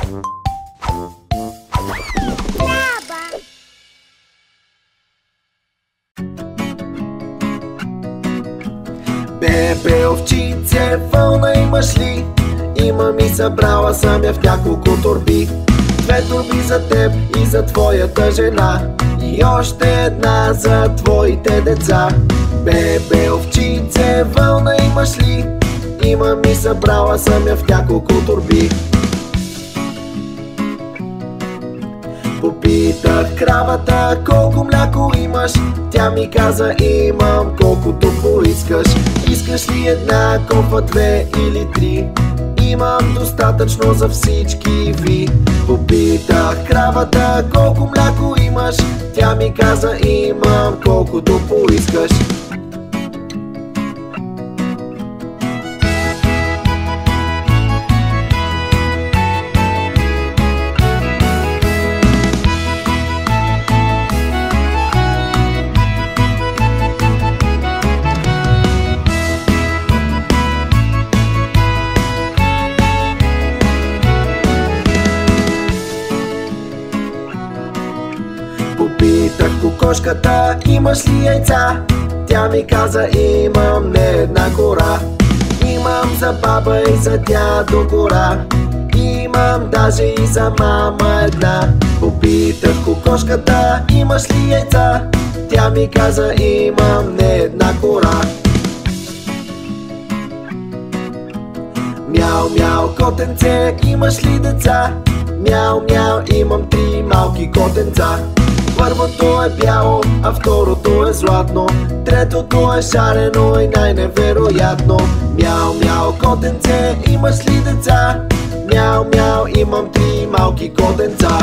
Бебе овчице, вълна имаш ли? Имам и събрала съм я в няколко торби. 2 торби за теб и за твоята жена, и още една за твоите деца. Бебе овчице, вълна имаш ли? Имам и събрала съм я в няколко торби. Попитах кравата колко мляко имаш. Тя ми каза имам колкото поискаш. Искаш ли една кофа, 2 или 3? Имам достатъчно за всички ви. Попитах кравата колко мляко имаш. Тя ми каза имам колкото поискаш. Попитах кокошката имаш ли яйца. Тя ми каза имам не една кора. Имам за баба и за дядо кора. Имам даже и за мама една. Попитах кокошката имаш ли яйца. Тя ми каза имам не една кора. Мяу, мяу, котенце, имаш ли деца? Мяу, мяу, имам 3 малки котенца. Първото е бяло, а второто е златно. Третото е шарено и най-невероятно. Мяу, мяу, котенце, имаш ли деца? Мяу, мяу, имам 3 малки котенца.